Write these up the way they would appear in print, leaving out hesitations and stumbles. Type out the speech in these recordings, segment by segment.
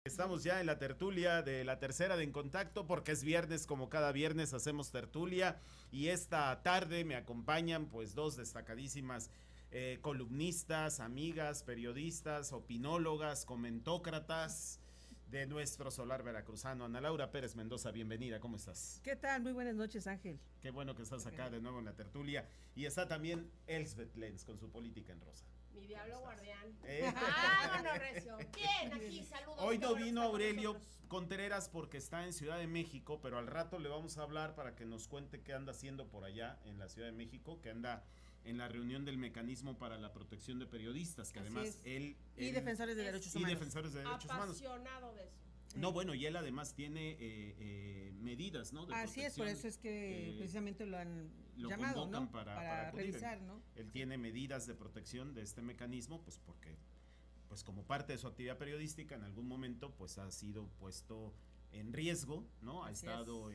Estamos ya en la tertulia de la tercera de En Contacto, porque es viernes, como cada viernes hacemos tertulia, y esta tarde me acompañan pues dos destacadísimas columnistas, amigas, periodistas, opinólogas, comentócratas de nuestro solar veracruzano. Ana Laura Pérez Mendoza, bienvenida, ¿cómo estás? ¿Qué tal? Muy buenas noches, Ángel. Qué bueno que estás acá de nuevo en la tertulia. Y está también Elsbeth Lenz con su política en rosa. Mi diablo guardián. Vámonos, recio. Bien, aquí, saludos. Hoy no vino Aurelio Contreras porque está en Ciudad de México, pero al rato le vamos a hablar para que nos cuente qué anda haciendo por allá en la Ciudad de México, que anda en la reunión del Mecanismo para la Protección de Periodistas, que además él y defensores de derechos humanos. Y defensores de derechos humanos. Apasionado de eso. No, bueno, y él además tiene medidas, ¿no? Así es, por eso es que precisamente lo han llamado, convocan, ¿no? Para revisar, ¿no? Él tiene medidas de protección de este mecanismo, pues porque, pues como parte de su actividad periodística, en algún momento, pues ha sido puesto en riesgo, ¿no? Ha estado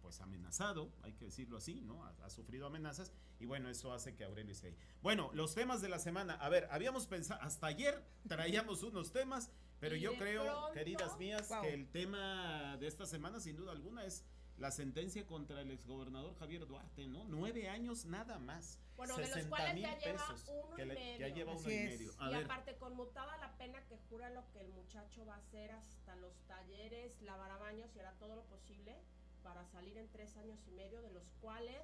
pues amenazado, hay que decirlo así, ¿no? Ha sufrido amenazas, y bueno, eso hace que Aurelio esté ahí. Bueno, los temas de la semana, a ver, habíamos pensado, hasta ayer traíamos unos temas, pero yo creo, pronto, queridas mías, que el tema de esta semana, sin duda alguna, es la sentencia contra el exgobernador Javier Duarte, ¿no? 9 años nada más. Bueno, de los cuales ya lleva uno y medio. Ya lleva uno y medio. Y aparte, conmutada la pena, que jura lo que el muchacho va a hacer hasta los talleres, lavará baños y hará todo lo posible para salir en 3 años y medio, de los cuales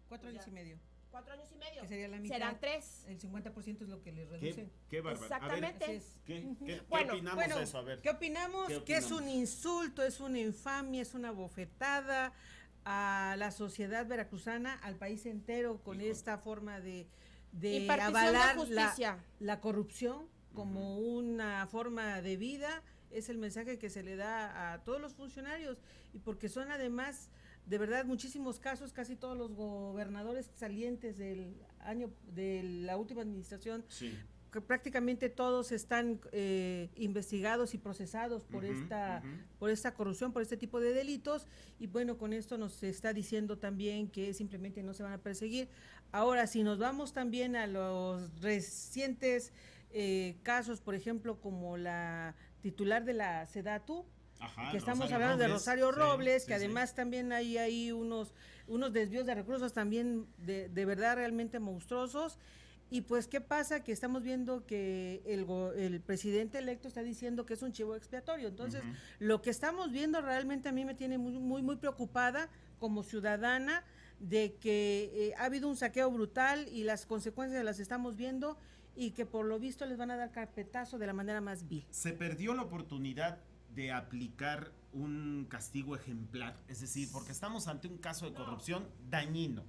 4 años y medio. 4 años y medio. Que sería la mitad. Serán 3. El 50% es lo que les reducen. Qué bárbaro. Exactamente. A ver, ¿qué opinamos de eso? A ver. ¿Qué opinamos? Que es un insulto, es una infamia, es una bofetada a la sociedad veracruzana, al país entero, con esta forma de avalar la corrupción como una forma de vida. Es el mensaje que se le da a todos los funcionarios, y porque son además, de verdad, muchísimos casos, casi todos los gobernadores salientes del año de la última administración, que prácticamente todos están investigados y procesados por esta corrupción, por este tipo de delitos, y bueno, con esto nos está diciendo también que simplemente no se van a perseguir. Ahora, si nos vamos también a los recientes casos, por ejemplo, como la titular de la SEDATU, que estamos hablando de Rosario Robles, que además también hay ahí unos desvíos de recursos también de verdad realmente monstruosos. Y pues, ¿qué pasa? Que estamos viendo que el presidente electo está diciendo que es un chivo expiatorio. Entonces, lo que estamos viendo realmente a mí me tiene muy preocupada como ciudadana, de que ha habido un saqueo brutal y las consecuencias las estamos viendo, y que por lo visto les van a dar carpetazo de la manera más vil. Se perdió la oportunidad de aplicar un castigo ejemplar, es decir, porque estamos ante un caso de corrupción dañino.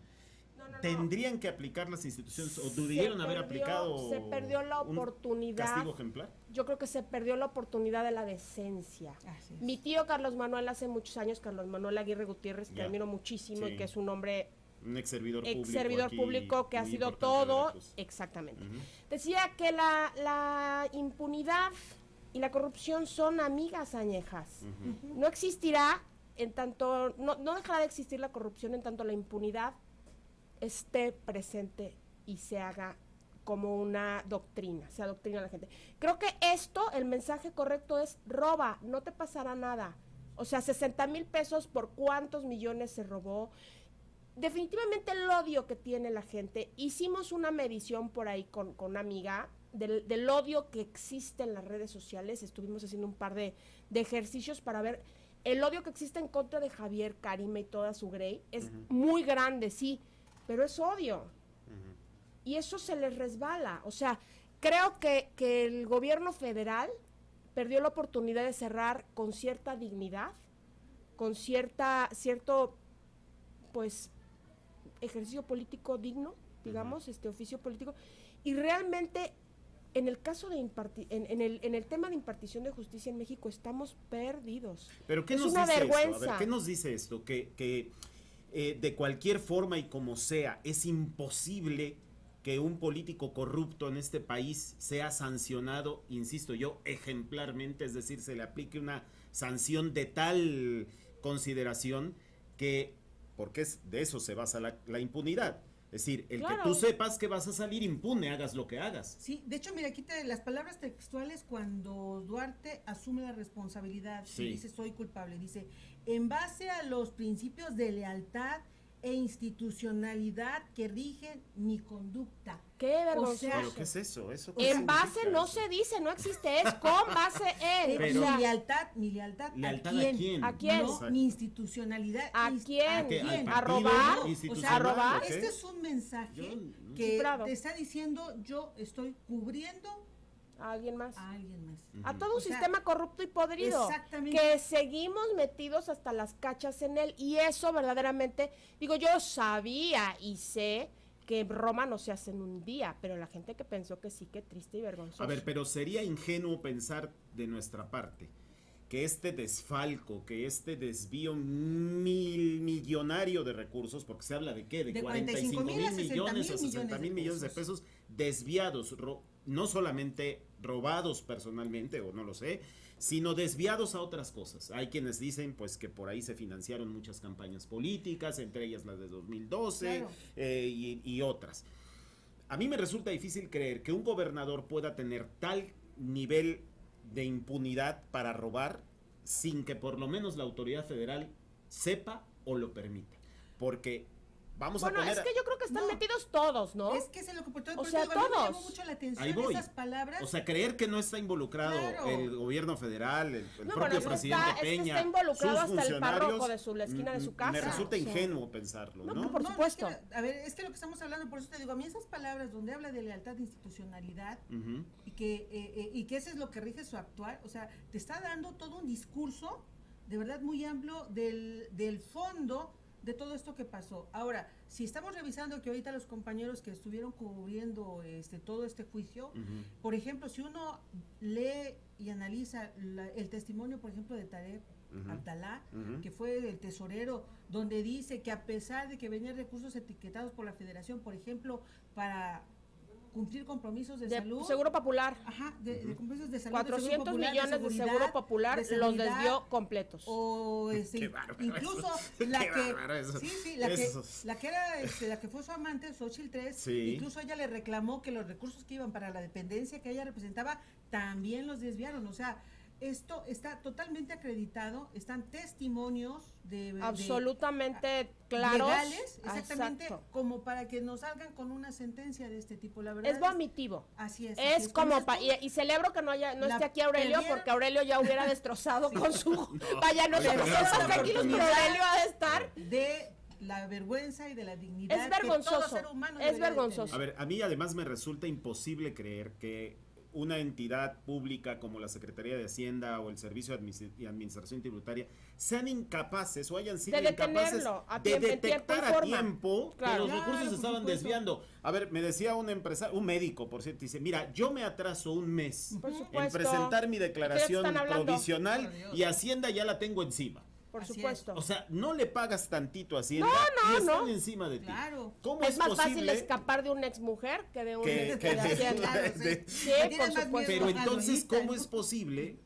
¿Tendrían que aplicar las instituciones o debieron haber aplicado se perdió la oportunidad, castigo ejemplar? Yo creo que se perdió la oportunidad de la decencia. Mi tío Carlos Manuel, hace muchos años, Carlos Manuel Aguirre Gutiérrez, que admiro muchísimo, y que es un hombre, un ex servidor público que ha sido todo, exactamente. Decía que la impunidad y la corrupción son amigas añejas. No existirá en tanto, no dejará de existir la corrupción en tanto la impunidad esté presente y se haga como una doctrina, se adoctrina a la gente. Creo que el mensaje correcto es: roba, no te pasará nada. O sea, 60,000 pesos, ¿por cuántos millones se robó? Definitivamente el odio que tiene la gente. Hicimos una medición por ahí con una amiga del odio que existe en las redes sociales. Estuvimos haciendo un par de ejercicios para ver el odio que existe en contra de Javier, Karime y toda su grey. Es muy grande, sí, pero es odio. Y eso se les resbala. O sea, creo que el gobierno federal perdió la oportunidad de cerrar con cierta dignidad, con cierto, pues, ejercicio político digno, digamos, oficio político, y realmente en el caso de en el tema de impartición de justicia en México estamos perdidos. Pero ¿qué nos dice esto? A ver, ¿qué nos dice esto? Que de cualquier forma y como sea, es imposible que un político corrupto en este país sea sancionado, insisto yo, ejemplarmente, es decir, se le aplique una sanción de tal consideración que, porque de eso se basa la impunidad. Es Es decir, el Claro. que tú sepas que vas a salir impune, hagas lo que hagas. Sí, de hecho, mira, aquí las palabras textuales cuando Duarte asume la responsabilidad y Sí. dice soy culpable, dice, en base a los principios de lealtad e institucionalidad que rigen mi conducta. Qué vergonzoso. sea, ¿Pero qué es eso? ¿Eso En qué base significa no eso? se dice, no existe, es con base en. Pero- o sea, mi lealtad ¿Lealtad ¿a quién? a quién? ¿A quién? No, Exacto. mi institucionalidad. ¿A quién? ¿A qué? ¿Al quién? ¿A partido robar? institucional? ¿A robar? ¿O qué? Este es un mensaje Yo- que Cifrado. te está diciendo yo estoy cubriendo ¿A alguien más? a alguien más. A todo un O sea, sistema corrupto y podrido. exactamente. Que seguimos metidos hasta las cachas en él. Y eso verdaderamente, digo, yo sabía y sé que Roma no se hace en un día, pero la gente que pensó que sí, qué triste y vergonzoso. A ver, pero sería ingenuo pensar de nuestra parte que este desfalco, que este desvío millonario de recursos, porque se habla de qué, de De 45 45,000 mil a 60,000 millones a 60 mil millones de pesos desviados, no solamente robados personalmente, o no lo sé, sino desviados a otras cosas. Hay quienes dicen pues que por ahí se financiaron muchas campañas políticas, entre ellas las de 2012 Claro. y otras. A mí me resulta difícil creer que un gobernador pueda tener tal nivel de impunidad para robar sin que por lo menos la autoridad federal sepa o lo permita. Porque vamos bueno, a poner... es que yo creo que están No. metidos todos, ¿no? Es que es lo que por todo, O por sea, eso digo, a mí me todos. llamó mucho la atención Ahí voy. esas palabras. O sea, creer que no está involucrado Claro. el gobierno federal, el No, propio bueno, es que presidente está Peña, involucrado sus hasta el párroco funcionarios, de la esquina de su casa. Me resulta O sea, ingenuo pensarlo, no, ¿no? pero por No, supuesto. es que, a ver, es que lo que estamos hablando, por eso te digo, a mí esas palabras donde habla de lealtad e institucionalidad Ujú. y que eso es lo que rige su actuar, o sea, te está dando todo un discurso de verdad muy amplio del fondo de todo esto que pasó. Ahora, si estamos revisando que ahorita los compañeros que estuvieron cubriendo todo este juicio, Ujú. por ejemplo, si uno lee y analiza el testimonio, por ejemplo, de Tarek Ujú. Abdalá, Ujú. que fue el tesorero, donde dice que a pesar de que venían recursos etiquetados por la federación, por ejemplo, para cumplir compromisos de salud, Seguro Popular. ajá, de compromisos de salud, 400 Popular, millones de seguridad, Seguro Popular de los sanidad, desvió completos. o Qué bárbaro incluso eso. la Qué que bárbaro eso. sí, Eso. la que era la que fue su amante, Xochitl 3, Sí. incluso ella le reclamó que los recursos que iban para la dependencia que ella representaba también los desviaron. O sea, esto está totalmente acreditado, están testimonios de Absolutamente claros. legales, exactamente, Exacto. como para que nos salgan con una sentencia de este tipo, la verdad. Es vomitivo. Así es. Es Con como, esto, y celebro que no La esté aquí Aurelio, perdieron. porque Aurelio ya hubiera destrozado con su... Vaya, no Oye, sé, pero están esa tranquilos, pero oportunidad Aurelio ha de estar... de la vergüenza y de la dignidad Es que todo vergonzoso, ser humano es debería de vergonzoso. A ver, a mí además me resulta imposible creer que una entidad pública como la Secretaría de Hacienda o el Servicio de Administración Tributaria sean incapaces o hayan sido De incapaces detenerlo a de tiempo, en tiempo y detectar a forma. tiempo Claro. que los Claro, recursos se por estaban supuesto. desviando. A ver, me decía un empresario, un médico, por cierto, dice, mira, yo me atraso un mes Por en supuesto. presentar mi declaración están hablando? provisional Por Dios. y Hacienda ya la tengo encima. Por Así es. supuesto. O sea, no le pagas tantito a Hacienda No, y están no. encima de ti. Claro. ¿Cómo es es más posible fácil escapar de una exmujer que de un que- ex que de de- Hacienda. Claro, sí. de- Sí, Tienen por más supuesto. miedo Pero a entonces, Lolita, ¿cómo ¿no? es posible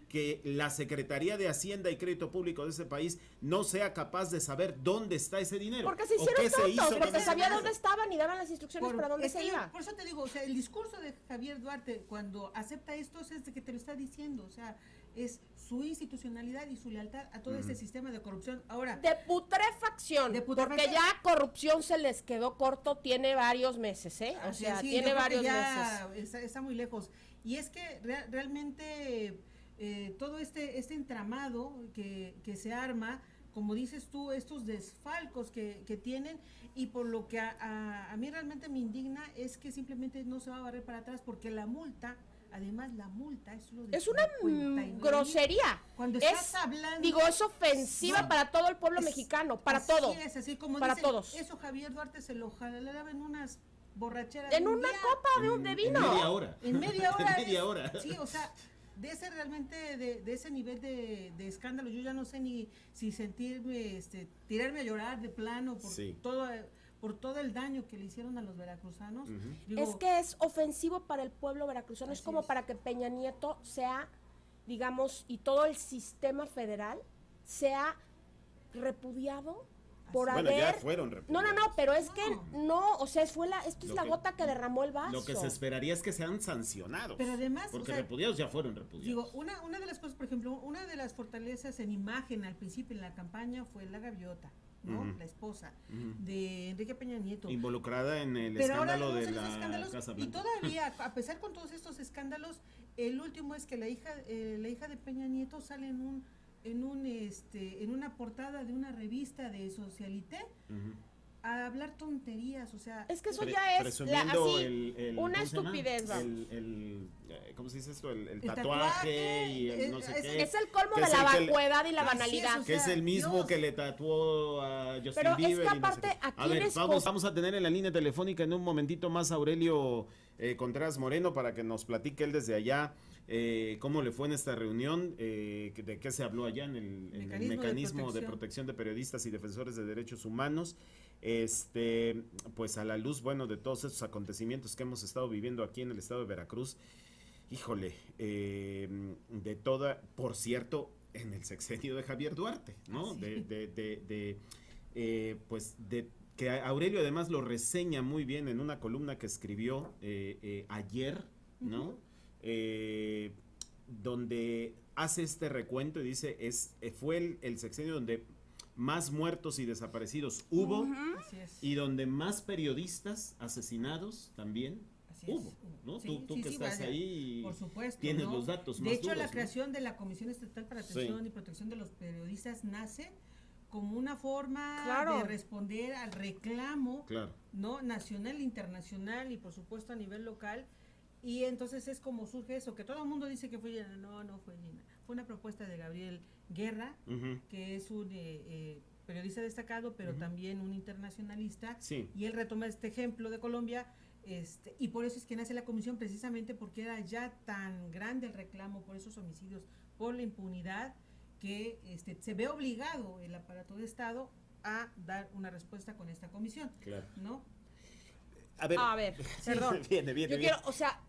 que la Secretaría de Hacienda y Crédito Público de ese país no sea capaz de saber dónde está ese dinero? Porque se ¿O hicieron qué se tontos, hizo con porque ese sabía dinero? dónde estaban y daban las instrucciones para dónde es se que iba. por eso te digo, o sea, el discurso de Javier Duarte cuando acepta esto es de que te lo está diciendo, o sea, es su institucionalidad y su lealtad a todo este sistema de corrupción. Ahora, De putrefacción, De porque putrefacción. ya corrupción se les quedó corto, tiene varios meses, ¿eh? O así sea, es, sí, tiene yo creo que varios ya meses. está muy lejos. Y es que realmente todo este entramado que se arma, como dices tú, estos desfalcos que tienen, y por lo que a mí realmente me indigna es que simplemente no se va a barrer para atrás, porque la multa, además la multa es solo de Es una 59,000. grosería. Cuando Es, estás hablando, digo, es ofensiva no, para todo el pueblo es- mexicano, para así todo. es, así como para dicen, todos. eso Javier Duarte se lo jalaba en unas borracheras. En de un una día. copa de En vino. media hora. En media hora. En media hora. Sí, o sea, de ese realmente, de ese nivel de escándalo, yo ya no sé ni si sentirme, tirarme a llorar de plano Sí. por todo el daño que le hicieron a los veracruzanos. Ujú. Digo, Es que es ofensivo para el pueblo veracruzano, es Así como es. para que Peña Nieto sea, digamos, y todo el sistema federal sea repudiado por bueno, haber... ya fueron repudiados. No, pero es que no, o sea, esto es la gota que derramó el vaso. Lo que se esperaría es que sean sancionados. Pero además, porque repudiados ya fueron repudiados. Digo, una de las cosas, por ejemplo, una de las fortalezas en imagen al principio en la campaña fue la gaviota, ¿no? La esposa de Enrique Peña Nieto. Involucrada en el Pero escándalo ahora de la y Casa Blanca. todavía, a pesar con todos estos escándalos, el último es que la hija de Peña Nieto sale en una portada de una revista de Socialité a hablar tonterías, o sea, es que eso ya es una estupidez, ¿cómo se dice esto? El tatuaje y el no sé qué. Es el colmo de la vacuidad y la banalidad. Que es el mismo que le tatuó a Justin Pero Bieber. es que aparte, aquí a ver, vamos a tener en la línea telefónica en un momentito más a Aurelio Contreras Moreno para que nos platique él desde allá cómo le fue en esta reunión, de qué se habló allá en el mecanismo de protección de periodistas y defensores de derechos humanos. Pues a la luz, bueno, de todos estos acontecimientos que hemos estado viviendo aquí en el estado de Veracruz, híjole, de toda, por cierto, en el sexenio de Javier Duarte, ¿no? Sí. Pues de que Aurelio además lo reseña muy bien en una columna que escribió ayer, ¿no? Donde hace este recuento y dice, fue el sexenio donde más muertos y desaparecidos hubo y donde más periodistas asesinados también hubo, ¿no? Sí, tú que estás ahí, por supuesto, tienes ¿no? los datos de más hecho, duros, la creación de la Comisión Estatal para Atención y Protección de los Periodistas nace como una forma de responder al reclamo, ¿no? Nacional, internacional y por supuesto a nivel local. Y entonces es como surge eso, que todo el mundo dice que fue Llena. No fue Llena. Fue una propuesta de Gabriel Guerra, que es un periodista destacado, pero también un internacionalista. Sí. Y él retoma este ejemplo de Colombia, y por eso es que nace la comisión, precisamente porque era ya tan grande el reclamo por esos homicidios, por la impunidad, que se ve obligado el aparato de Estado a dar una respuesta con esta comisión. Claro. ¿No? A ver, perdón. Viene. Quiero, o sea,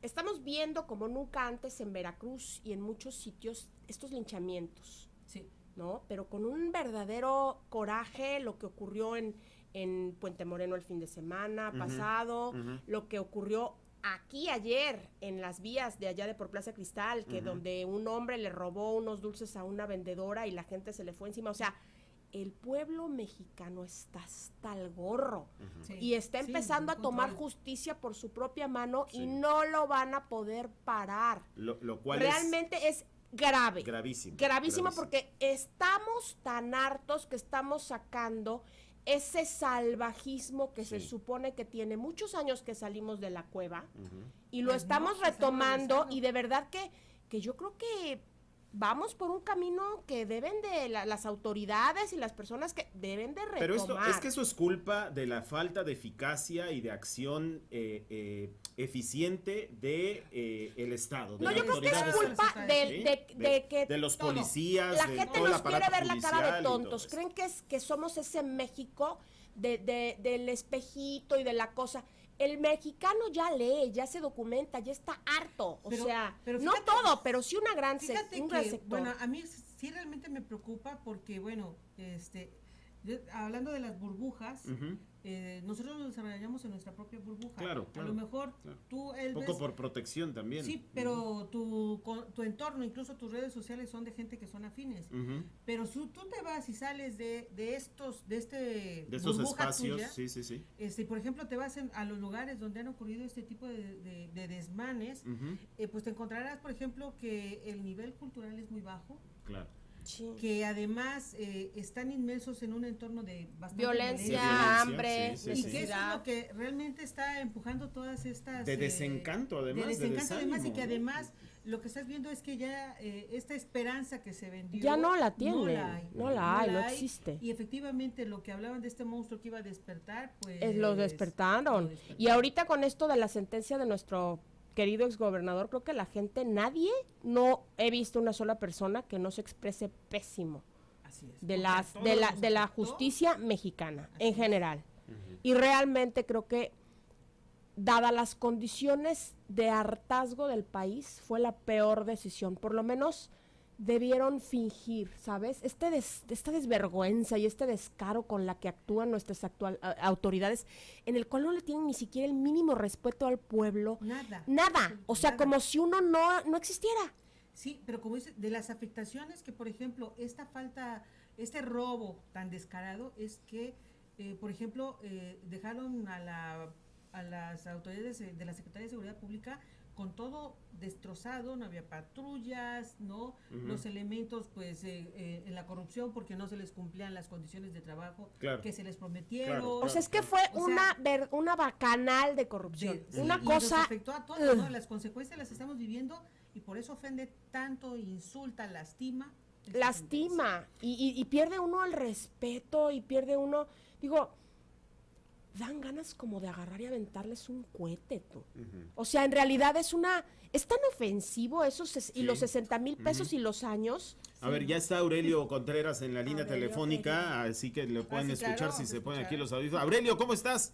estamos viendo como nunca antes en Veracruz y en muchos sitios estos linchamientos. Sí. ¿No? Pero con un verdadero coraje, lo que ocurrió en Puente Moreno el fin de semana pasado, lo que ocurrió aquí ayer en las vías de allá de por Plaza Cristal, que donde un hombre le robó unos dulces a una vendedora y la gente se le fue encima, o sea, el pueblo mexicano está hasta el gorro y está empezando a tomar justicia por su propia mano y no lo van a poder parar. Lo cual realmente es grave. Gravísimo porque estamos tan hartos que estamos sacando ese salvajismo que se supone que tiene muchos años que salimos de la cueva y lo estamos retomando y de verdad que yo creo que vamos por un camino que deben de las autoridades y las personas que deben de retomar. Pero eso es culpa de la falta de eficacia y de acción eficiente de el Estado. No, yo creo que es culpa de los policías. La gente nos quiere ver la cara de tontos. Creen que somos ese México del espejito y de la cosa. El mexicano ya lee, ya se documenta, ya está harto. Pero no todo, pero sí una gran sector. Bueno, a mí sí realmente me preocupa porque, bueno, hablando de las burbujas, nosotros nos desarrollamos en nuestra propia burbuja. Claro. A lo mejor tú... Un poco por protección también. Sí, pero tu entorno, incluso tus redes sociales son de gente que son afines. Pero tú te vas y sales de estos espacios, tuya, sí. Por ejemplo, te vas a los lugares donde han ocurrido este tipo de desmanes, pues te encontrarás, por ejemplo, que el nivel cultural es muy bajo. Claro. Sí. Que además están inmersos en un entorno de bastante violencia, hambre, necesidad. Y que eso es lo que realmente está empujando todas estas... De desencanto, además. De desencanto, además, y que además lo que estás viendo es que ya esta esperanza que se vendió... Ya no la tiene, no la hay, no existe. Y efectivamente lo que hablaban de este monstruo que iba a despertar, pues... Lo despertaron. Y ahorita con esto de la sentencia de nuestro querido exgobernador, creo que la gente, no he visto una sola persona que no se exprese pésimo de la justicia mexicana en general. Y realmente creo que, dadas las condiciones de hartazgo del país, fue la peor decisión, por lo menos debieron fingir, ¿sabes? Esta desvergüenza y este descaro con la que actúan nuestras autoridades, en el cual no le tienen ni siquiera el mínimo respeto al pueblo. Nada. O sea, como si uno no existiera. Sí, pero como dice, de las afectaciones que, por ejemplo, este robo tan descarado es que, por ejemplo, dejaron a las autoridades de la Secretaría de Seguridad Pública con todo destrozado, no había patrullas, ¿no? Los elementos, pues, en la corrupción porque no se les cumplían las condiciones de trabajo que se les prometieron. O sea, es que fue una bacanal de corrupción. Una cosa... Nos afectó a todos, ¿no? Las consecuencias las estamos viviendo y por eso ofende tanto, insulta, lastima. Y pierde uno el respeto y pierde uno... Digo... dan ganas como de agarrar y aventarles un cohete, tú. O sea, en realidad es tan ofensivo y los 60,000 pesos y los años. A ver, ya está Aurelio Contreras en la línea telefónica, así que le pueden escuchar claro, si se ponen aquí los audífonos. Aurelio, ¿cómo estás?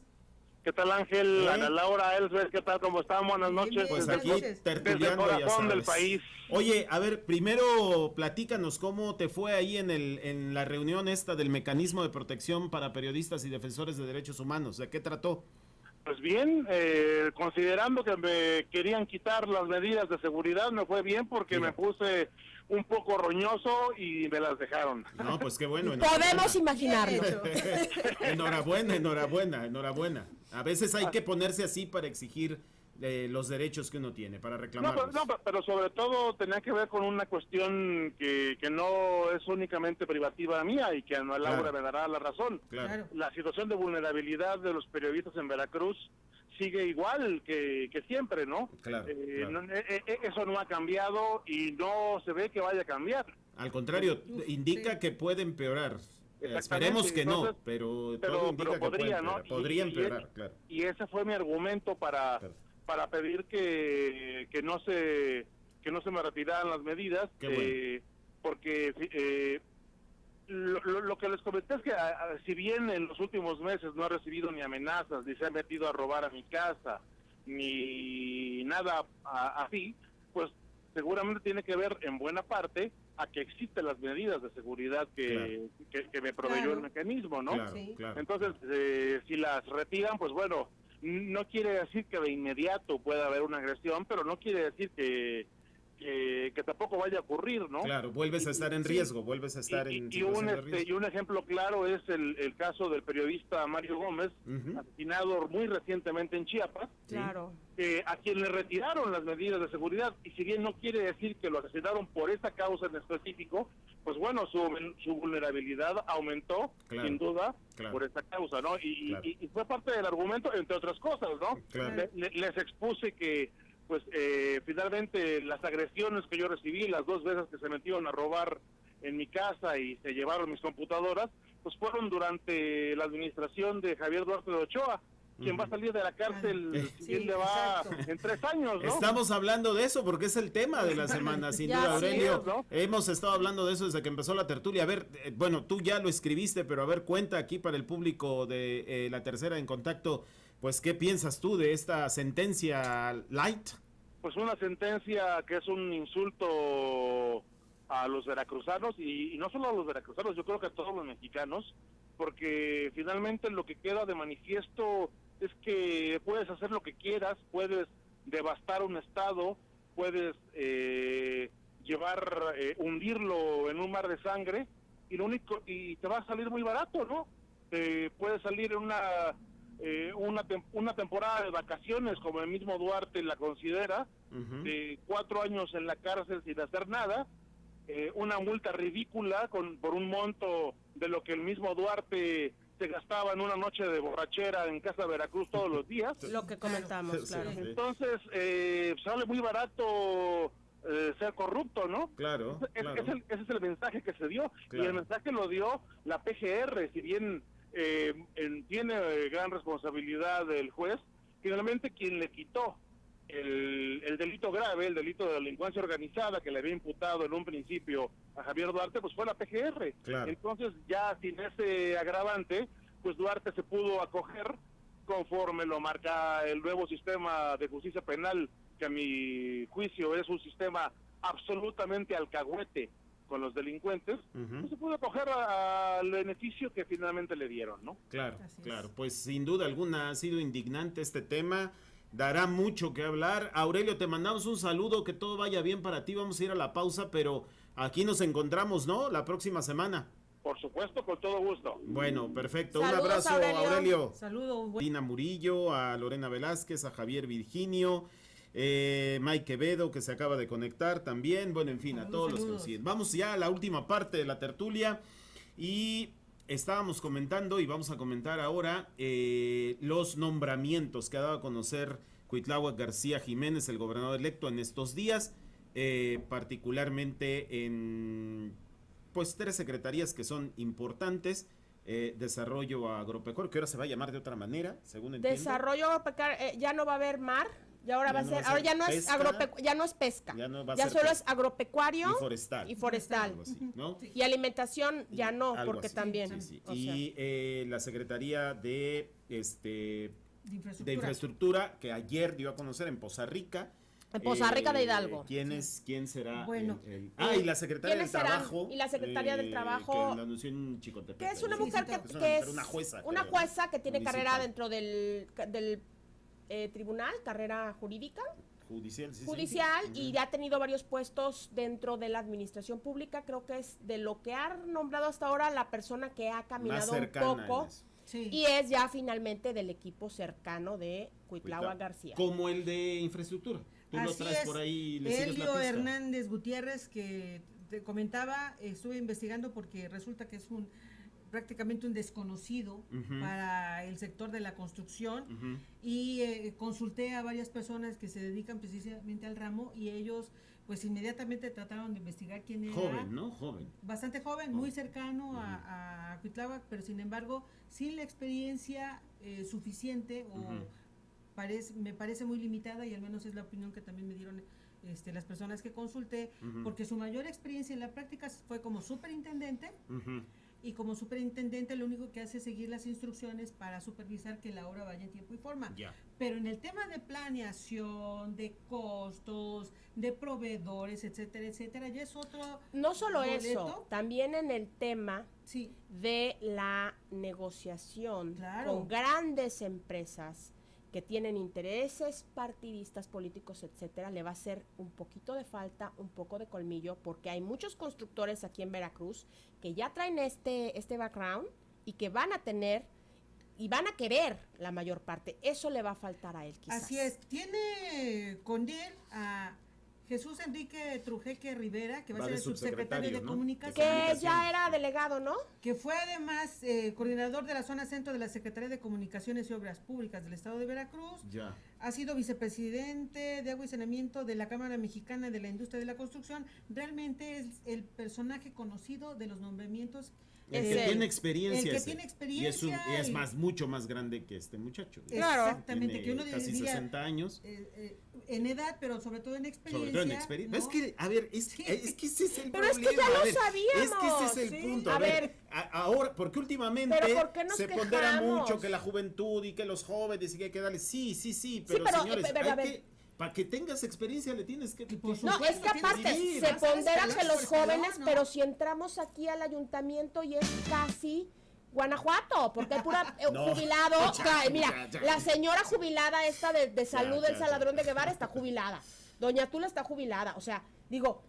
¿Qué tal, Ángel? Ana Laura, Elsbeth, ¿qué tal? ¿Cómo están? Buenas noches. Pues aquí tertuliando, desde el corazón del país. Oye, a ver, primero platícanos cómo te fue ahí en la reunión esta del mecanismo de protección para periodistas y defensores de derechos humanos. ¿De qué trató? Pues bien, considerando que me querían quitar las medidas de seguridad, me fue bien porque me puse un poco roñoso y me las dejaron. No, pues qué bueno. Podemos imaginarlo. Enhorabuena. A veces hay que ponerse así para exigir los derechos que uno tiene, para reclamarlos. Pero sobre todo tenía que ver con una cuestión que no es únicamente privativa mía y que Ana Laura me dará la razón. Claro. La situación de vulnerabilidad de los periodistas en Veracruz sigue igual que siempre, ¿no? Claro. Eso no ha cambiado y no se ve que vaya a cambiar. Al contrario, indica que puede empeorar. Esperemos que entonces, no, pero todo indica que podría, ¿no? Podría empeorar, claro. Y ese fue mi argumento para pedir que no se me retiraran las medidas, porque lo que les comenté es que si bien en los últimos meses no he recibido ni amenazas, ni se ha metido a robar a mi casa, ni nada así, pues seguramente tiene que ver en buena parte a que existen las medidas de seguridad que me proveyó el mecanismo, ¿no? Claro. Entonces, si las retiran, pues bueno, no quiere decir que de inmediato pueda haber una agresión, pero no quiere decir que tampoco vaya a ocurrir, ¿no? Claro, vuelves a estar en riesgo, vuelves a estar en situación de riesgo. Y un ejemplo claro es el caso del periodista Mario Gómez, asesinado muy recientemente en Chiapas, a quien le retiraron las medidas de seguridad, y si bien no quiere decir que lo asesinaron por esa causa en específico, pues bueno, su vulnerabilidad aumentó, sin duda, por esa causa, ¿no? Y fue parte del argumento, entre otras cosas, ¿no? Les expuse que pues finalmente las agresiones que yo recibí, las 2 veces que se metieron a robar en mi casa y se llevaron mis computadoras, pues fueron durante la administración de Javier Duarte de Ochoa, quien va a salir de la cárcel, le va en 3 años, ¿no? Estamos hablando de eso porque es el tema de la semana, sin duda, Aurelio. ¿No? Hemos estado hablando de eso desde que empezó la tertulia. A ver, bueno, tú ya lo escribiste, pero a ver, cuenta aquí para el público de La Tercera en Contacto, pues, ¿qué piensas tú de esta sentencia light? Pues una sentencia que es un insulto a los veracruzanos, y no solo a los veracruzanos, yo creo que a todos los mexicanos, porque finalmente lo que queda de manifiesto es que puedes hacer lo que quieras, puedes devastar un estado, puedes hundirlo en un mar de sangre, y te va a salir muy barato, ¿no? Puede salir en una temporada de vacaciones, como el mismo Duarte la considera, de 4 años en la cárcel sin hacer nada, una multa ridícula por un monto de lo que el mismo Duarte se gastaba en una noche de borrachera en Casa Veracruz todos los días. Lo que comentamos, claro. Entonces, sale muy barato ser corrupto, ¿no? Claro. Ese es el mensaje que se dio, y el mensaje lo dio la PGR, si bien tiene gran responsabilidad el juez, finalmente quien le quitó el delito grave, el delito de delincuencia organizada que le había imputado en un principio a Javier Duarte, pues fue la PGR. Entonces ya sin ese agravante, pues Duarte se pudo acoger conforme lo marca el nuevo sistema de justicia penal, que a mi juicio es un sistema absolutamente alcahuete con los delincuentes, no se pudo acoger al beneficio que finalmente le dieron, ¿no? Claro, claro, pues sin duda alguna ha sido indignante este tema, dará mucho que hablar. Aurelio, te mandamos un saludo, que todo vaya bien para ti, vamos a ir a la pausa, pero aquí nos encontramos, ¿no? La próxima semana. Por supuesto, con todo gusto. Bueno, perfecto. Saludos, Un abrazo, Aurelio. Saludos. Dina Murillo, a Lorena Velázquez, a Javier Virginio, Mike Quevedo, que se acaba de conectar también. Bueno, en fin, a todos los que nos siguen. Vamos ya a la última parte de la tertulia y estábamos comentando y vamos a comentar ahora los nombramientos que ha dado a conocer Cuitláhuac García Jiménez, el gobernador electo, en estos días, particularmente en pues 3 secretarías que son importantes. Desarrollo agropecuario, que ahora se va a llamar de otra manera, según entiendo. Desarrollo agropecuario, ya no va a haber mar, y ahora va a ser, ahora ya no es ya no es pesca, ya solo es agropecuario y forestal. Algo así, ¿no? Y alimentación ya no, porque así, también. Sí. Y la Secretaría de infraestructura, que ayer dio a conocer en Poza Rica. En Poza Rica de Hidalgo. ¿Quién será? Bueno, y la Secretaria del Trabajo. Y la Secretaria del Trabajo. Que lo anunció en Chicotepec. Que es una mujer que es una jueza que tiene carrera dentro del tribunal, carrera jurídica. Judicial, y ya ha tenido varios puestos dentro de la administración pública. Creo que es de lo que ha nombrado hasta ahora la persona que ha caminado un poco. Sí. Y es ya finalmente del equipo cercano de Cuitláhuac García. Como el de infraestructura. Tú lo traes por ahí, le sigues la pista. Hernández Gutiérrez, que te comentaba, estuve investigando porque resulta que es prácticamente un desconocido para el sector de la construcción y consulté a varias personas que se dedican precisamente al ramo y ellos pues inmediatamente trataron de investigar quién era. Joven, ¿no? Joven. Bastante joven, muy cercano a Cuitláhuac, pero sin embargo sin la experiencia suficiente me parece muy limitada y al menos es la opinión que también me dieron las personas que consulté, porque su mayor experiencia en la práctica fue como superintendente y como superintendente lo único que hace es seguir las instrucciones para supervisar que la obra vaya en tiempo y forma. Pero en el tema de planeación, de costos, de proveedores, etcétera, ya es otro. No solo eso, también en el tema de la negociación con grandes empresas que tienen intereses partidistas, políticos, etcétera, le va a hacer un poquito de falta, un poco de colmillo, porque hay muchos constructores aquí en Veracruz que ya traen este background y que van a tener y van a querer la mayor parte. Eso le va a faltar a él, quizás. Así es. Tiene con él a Jesús Enrique Trujeque Rivera, que va a ser el subsecretario de Comunicación. Que ya era delegado, ¿no? Que fue además coordinador de la zona centro de la Secretaría de Comunicaciones y Obras Públicas del Estado de Veracruz. Ha sido vicepresidente de Agua y Saneamiento de la Cámara Mexicana de la Industria de la Construcción. Realmente es el personaje conocido de los nombramientos. El que tiene experiencia. El que tiene experiencia. Y es mucho más grande que este muchacho. Exactamente, que uno casi diría, 60 años. En edad, pero sobre todo en experiencia. ¿no? Es que, a ver, es que ese es el problema. Pero es que ya lo sabíamos. Es que ese es el punto. A ver, ahora, porque últimamente se pondera mucho que la juventud y que los jóvenes y que hay que darle. Sí, pero señores, para que tengas experiencia le tienes que... No, es que aparte se pondera que los jóvenes, pero si entramos aquí al ayuntamiento y es casi Guanajuato, porque hay pura jubilado. Mira, la señora jubilada esta de salud del Saladrón de Guevara está jubilada. Doña Tula está jubilada. O sea, digo,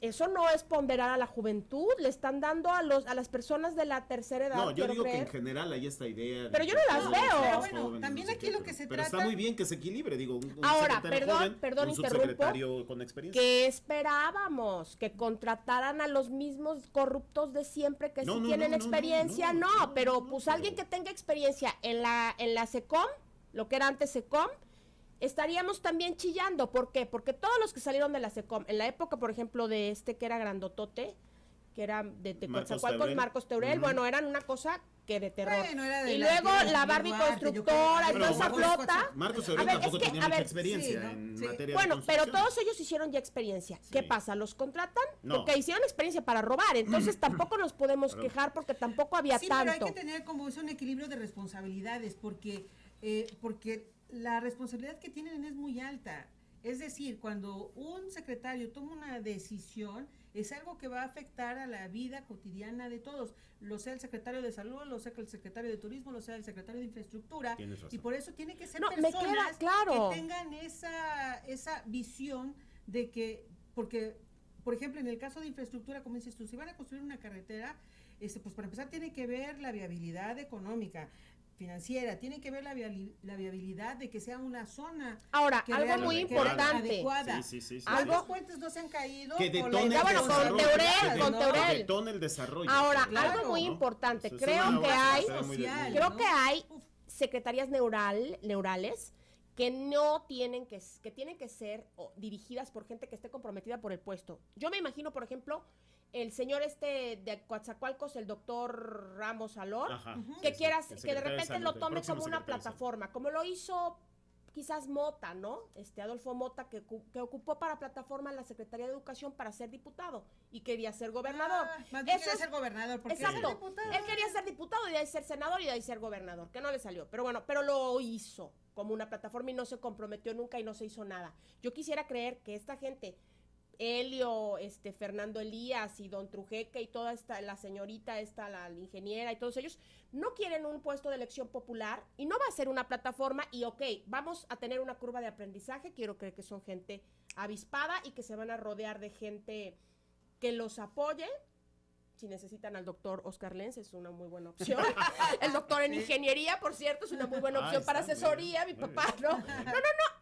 eso no es ponderar a la juventud, le están dando a las personas de la tercera edad. No, yo digo que en general hay esta idea. Pero yo no las veo. Pero bueno, jóvenes, también aquí lo que se trata. Pero está muy bien que se equilibre, digo. Ahora, perdón, interrumpo. Con experiencia. ¿Qué esperábamos? ¿Que contrataran a los mismos corruptos de siempre que sí tienen experiencia? No, pero pues alguien que tenga experiencia en la SECOM, lo que era antes SECOM, estaríamos también chillando. ¿Por qué? Porque todos los que salieron de la SECOM, en la época, por ejemplo, de que era grandotote, que era de Coatzacoalcos, Marcos Teurel, bueno, eran una cosa que de terror. Bueno, y luego la Barbie constructora y toda esa flota. Marcos Teurel tampoco tenía mucha experiencia en materia de bueno, pero todos ellos hicieron ya experiencia. ¿Qué pasa? ¿Los contratan? Porque hicieron experiencia para robar, entonces tampoco nos podemos quejar porque tampoco había tanto. Pero hay que tener como es un equilibrio de responsabilidades, porque la responsabilidad que tienen es muy alta. Es decir, cuando un secretario toma una decisión, es algo que va a afectar a la vida cotidiana de todos, lo sea el secretario de salud, lo sea el secretario de turismo, lo sea el secretario de infraestructura, y por eso tiene que ser personas que tengan esa visión de que, porque, por ejemplo, en el caso de infraestructura, como dices tú, si van a construir una carretera, pues para empezar tiene que ver la viabilidad económica, financiera, tiene que ver la viabilidad de que sea una zona. Ahora, algo muy importante. Los puentes no se han caído. Que con Teurel. El desarrollo. Ahora, algo muy importante. Creo que hay secretarías neurales que tienen que ser tienen que ser dirigidas por gente que esté comprometida por el puesto. Yo me imagino, por ejemplo, el señor de Coatzacoalcos, el doctor Ramos Alor, que de repente lo tome como una plataforma, como lo hizo quizás Mota, ¿no? Adolfo Mota, que ocupó para plataforma la Secretaría de Educación para ser diputado y quería ser gobernador. Quería ser gobernador, porque exacto. Él quería ser diputado y de ahí ser senador y de ahí ser gobernador, que no le salió, pero lo hizo como una plataforma y no se comprometió nunca y no se hizo nada. Yo quisiera creer que esta gente, Helio, Fernando Elías y Don Trujeque y toda la señorita la ingeniera y todos ellos, no quieren un puesto de elección popular y no va a ser una plataforma y vamos a tener una curva de aprendizaje. Quiero creer que son gente avispada y que se van a rodear de gente que los apoye. Si necesitan al doctor Oscar Lenz, es una muy buena opción. El doctor en ingeniería, por cierto, es una muy buena opción para asesoría, mi papá, ¿no? No,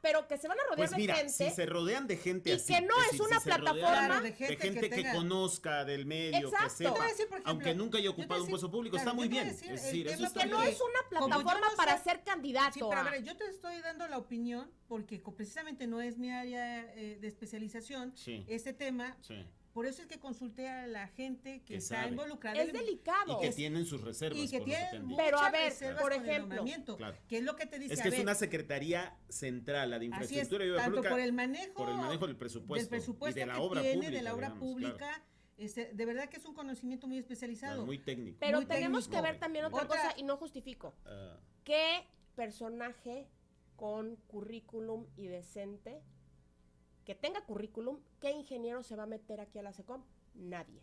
pero que se van a rodear de gente. Si se rodean de gente y así. Y que no es una plataforma. De gente que conozca del medio, que sepa. Ejemplo, aunque nunca haya ocupado un puesto público, está muy bien. Es decir, eso está que no es una plataforma para ser candidato. Sí, pero a ver, yo te estoy dando la opinión, porque precisamente no es mi área de especialización, este tema. Sí. Por eso es que consulté a la gente que está involucrada. Es delicado. Y que tienen sus reservas. Y que tienen pero a ver, por ejemplo, claro. ¿qué es lo que te dice? Es que es una secretaría central, la de infraestructura y obra tanto pública. por el manejo del presupuesto y de la obra pública. De la obra pública. Claro. De verdad que es un conocimiento muy especializado. Claro, muy técnico. Pero tenemos que ver también otra cosa, y no justifico. ¿Qué personaje con currículum y decente, que tenga currículum, qué ingeniero se va a meter aquí a la SECOM? Nadie.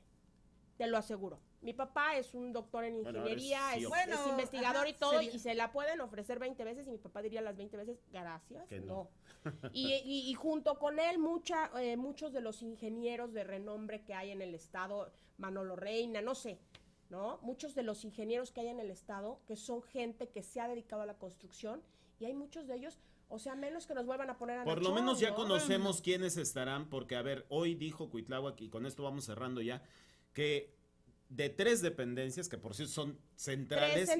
Te lo aseguro. Mi papá es un doctor en ingeniería, es investigador y todo, y se la pueden ofrecer 20 veces, y mi papá diría las 20 veces, gracias, que no. Y junto con él, muchos de los ingenieros de renombre que hay en el estado, Manolo Reina, no sé, ¿no? Muchos de los ingenieros que hay en el estado, que son gente que se ha dedicado a la construcción, y hay muchos de ellos. O sea, menos que nos vuelvan a poner a Por lo menos ya conocemos quiénes estarán, porque, a ver, hoy dijo Cuitláhuac, y con esto vamos cerrando ya, que de 3 dependencias, que por cierto son centrales,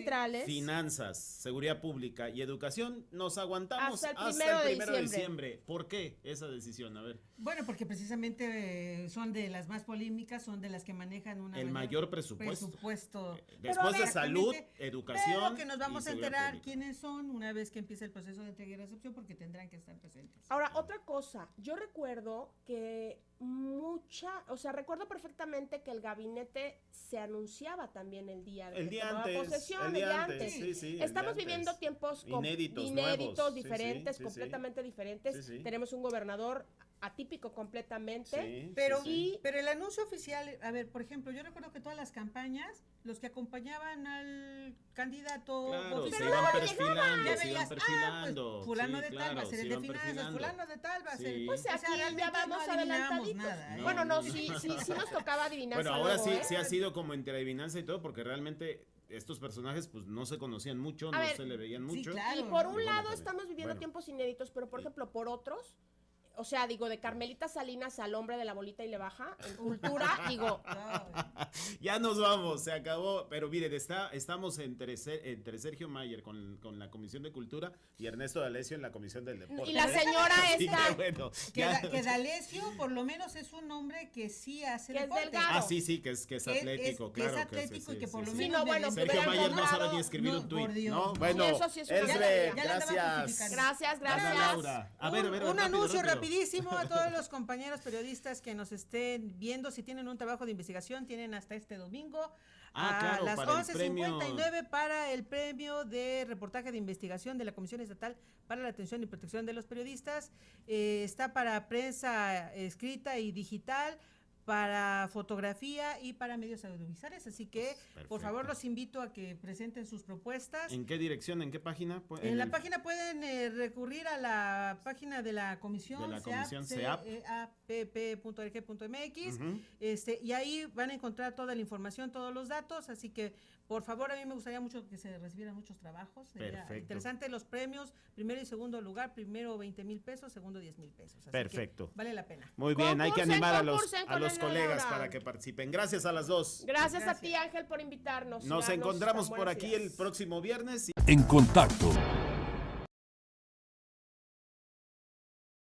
finanzas, seguridad pública y educación, nos aguantamos hasta el 1 de diciembre. ¿Por qué esa decisión? A ver. Bueno, porque precisamente son de las más polémicas, son de las que manejan el mayor presupuesto. Después de salud, educación. Pero que nos vamos a enterar quiénes son una vez que empiece el proceso de entrega y recepción, porque tendrán que estar presentes. Ahora, otra cosa, yo recuerdo que recuerdo perfectamente que el gabinete se anunciaba también el día antes. Sí, estamos viviendo tiempos inéditos, diferentes, completamente diferentes. Tenemos un gobernador atípico completamente. Pero el anuncio oficial, a ver, por ejemplo, yo recuerdo que todas las campañas, los que acompañaban al candidato se iban perfilando. Pues, fulano de tal va a ser el de finanzas, fulano de tal va a ser. Pues aquí ya vamos adelantaditos. Nada, ¿eh? Bueno, sí nos tocaba adivinar. Bueno, ahora sí ha sido como entre adivinanza y todo, porque realmente estos personajes pues no se conocían mucho, se le veían mucho. Claro. Y por un lado estamos viviendo tiempos inéditos, pero por ejemplo, por otros, o sea, digo, de Carmelita Salinas al hombre de la bolita y le baja, en cultura, digo. Ya nos vamos, se acabó. Pero miren, estamos entre Sergio Mayer con la Comisión de Cultura y Ernesto D'Alessio en la Comisión del Deporte. Y la señora esta. Que D'Alessio, por lo menos, es un hombre que sí hace deporte. Es delgado. Que es atlético, claro. Que es atlético y que por lo menos. Sí, no, bueno, Sergio Mayer no sabe ni escribir un tuit, ¿no? Bueno, eso sí es Gracias. Gracias. Laura. A ver. Un anuncio rápido. rapidísimo a todos los compañeros periodistas que nos estén viendo, si tienen un trabajo de investigación, tienen hasta este domingo a las 11:59 para el premio de reportaje de investigación de la Comisión Estatal para la Atención y Protección de los Periodistas. Está para prensa escrita y digital, para fotografía y para medios audiovisuales, así que por favor los invito a que presenten sus propuestas. ¿En qué dirección, en qué página? En la página pueden recurrir a la página de la comisión, ceapp.org.mx, y ahí van a encontrar toda la información, todos los datos, así que por favor, a mí me gustaría mucho que se recibieran muchos trabajos. Sería interesante los premios, primero y segundo lugar, primero 20,000 pesos, segundo 10,000 pesos. Así perfecto. Vale la pena. Muy bien, hay que animar a los colegas para que participen. Gracias a las dos. Gracias a ti, Ángel, por invitarnos. Nos encontramos por aquí el próximo viernes. En contacto: